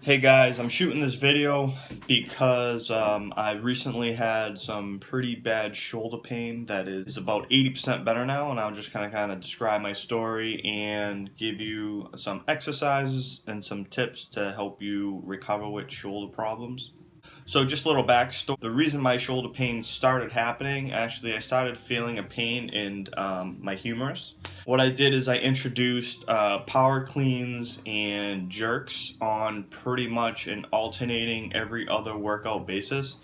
Hey guys, I'm shooting this video because I recently had some pretty bad shoulder pain that is about 80% better now, and I'll just kind of describe my story and give you some exercises and some tips to help you recover with shoulder problems. So just a little backstory. The reason my shoulder pain started happening, actually I started feeling a pain in my humerus. What I did is I introduced power cleans and jerks on pretty much an alternating every other workout basis.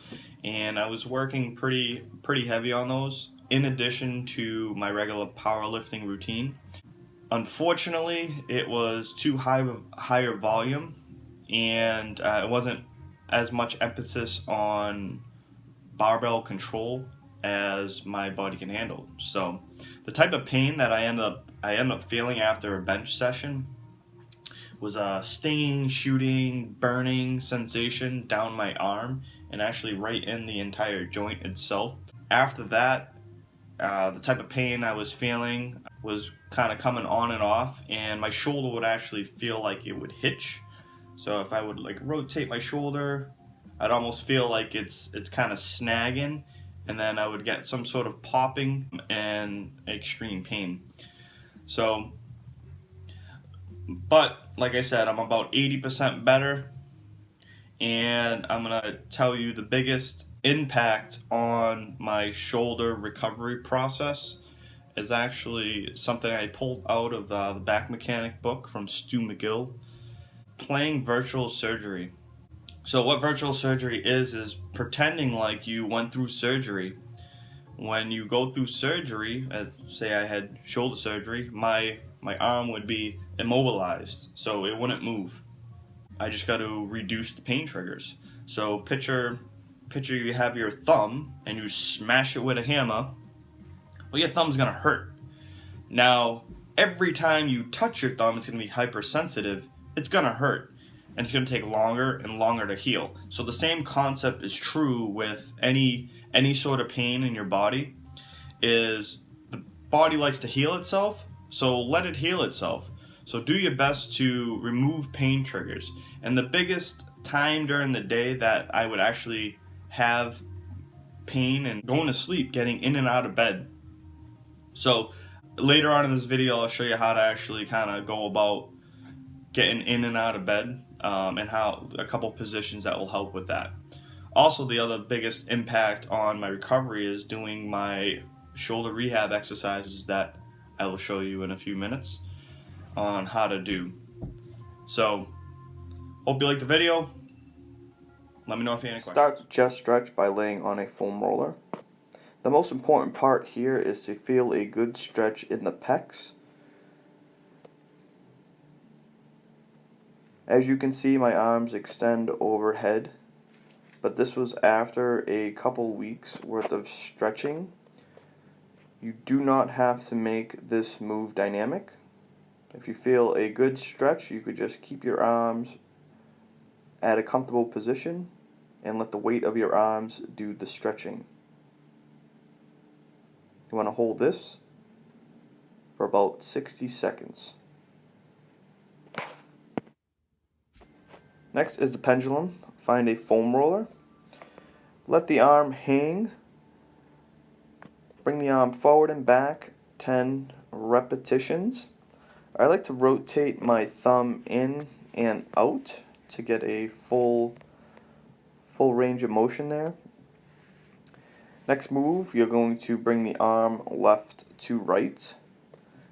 And I was working pretty heavy on those in addition to my regular powerlifting routine. Unfortunately, it was too higher volume, and it wasn't as much emphasis on barbell control as my body can handle. So the type of pain that I end up feeling after a bench session was a stinging, shooting, burning sensation down my arm and actually right in the entire joint itself. After that, the type of pain I was feeling was kind of coming on and off, and my shoulder would actually feel like it would hitch. So if I would like rotate my shoulder, I'd almost feel like it's kind of snagging, and then I would get some sort of popping and extreme pain. So, but like I said, I'm about 80% better, and I'm gonna tell you the biggest impact on my shoulder recovery process is actually something I pulled out of the Back Mechanic book from Stu McGill, playing virtual surgery. So what virtual surgery is pretending like you went through surgery. When you go through surgery, say I had shoulder surgery, my arm would be immobilized, so it wouldn't move. I just got to reduce the pain triggers. So picture you have your thumb and you smash it with a hammer. Well, your thumb's gonna hurt. Now, every time you touch your thumb, it's gonna be hypersensitive. It's gonna hurt, and it's gonna take longer and longer to heal. So the same concept is true with any sort of pain in your body. Is the body likes to heal itself, so let it heal itself. So do your best to remove pain triggers. And the biggest time during the day that I would actually have pain and going to sleep, getting in and out of bed. So later on in this video, I'll show you how to actually kind of go about getting in and out of bed, and how a couple positions that will help with that. Also, the other biggest impact on my recovery is doing my shoulder rehab exercises that I will show you in a few minutes on how to do. So, hope you like the video. Let me know if you have any questions. Start the chest stretch by laying on a foam roller. The most important part here is to feel a good stretch in the pecs. As you can see, my arms extend overhead, but this was after a couple weeks worth of stretching. You do not have to make this move dynamic. If you feel a good stretch, you could just keep your arms at a comfortable position and let the weight of your arms do the stretching. You want to hold this for about 60 seconds. Next is the pendulum. Find a foam roller. Let the arm hang. Bring the arm forward and back 10 repetitions. I like to rotate my thumb in and out to get a full range of motion there. Next move, you're going to bring the arm left to right,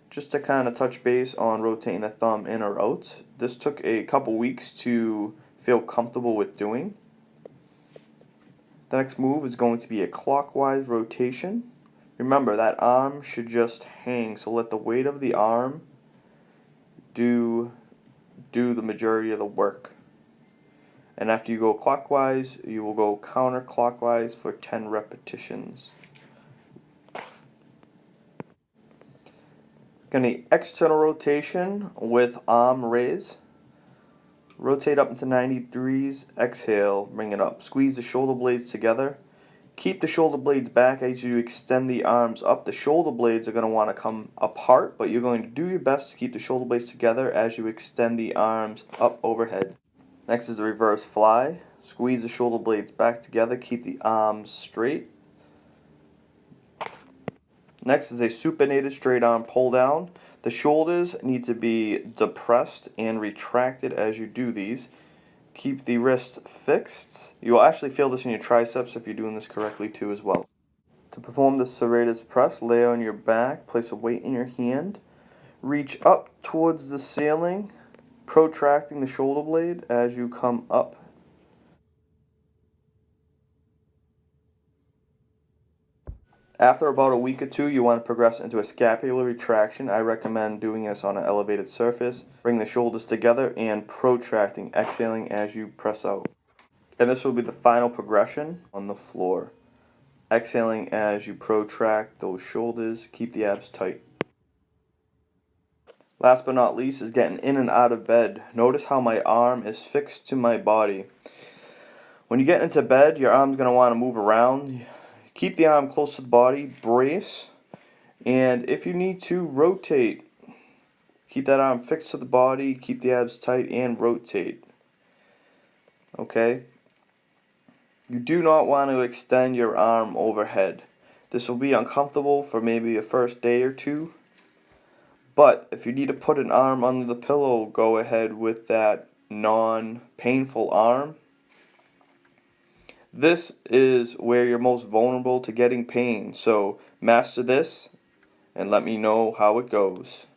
just to kind of touch base on rotating the thumb in or out. This took a couple weeks to feel comfortable with doing. The next move is going to be a clockwise rotation. Remember, that arm should just hang, so let the weight of the arm do the majority of the work. And after you go clockwise, you will go counterclockwise for 10 repetitions. Gonna external rotation with arm raise. Rotate up into 90 degrees, exhale, bring it up. Squeeze the shoulder blades together. Keep the shoulder blades back as you extend the arms up. The shoulder blades are going to want to come apart, but you're going to do your best to keep the shoulder blades together as you extend the arms up overhead. Next is the reverse fly. Squeeze the shoulder blades back together, keep the arms straight. Next is a supinated straight arm pull down. The shoulders need to be depressed and retracted as you do these. Keep the wrist fixed. You will actually feel this in your triceps if you're doing this correctly too as well. To perform the serratus press, lay on your back, place a weight in your hand, reach up towards the ceiling, protracting the shoulder blade as you come up. After about a week or two, you want to progress into a scapular retraction. I recommend doing this on an elevated surface. Bring the shoulders together and protracting, exhaling as you press out. And this will be the final progression on the floor. Exhaling as you protract those shoulders, keep the abs tight. Last but not least is getting in and out of bed. Notice how my arm is fixed to my body. When you get into bed, your arm's going to want to move around. Keep the arm close to the body, brace, and if you need to, rotate. Keep that arm fixed to the body, keep the abs tight, and rotate. Okay? You do not want to extend your arm overhead. This will be uncomfortable for maybe the first day or two. But if you need to put an arm under the pillow, go ahead with that non-painful arm. This is where you're most vulnerable to getting pain. So master this and let me know how it goes.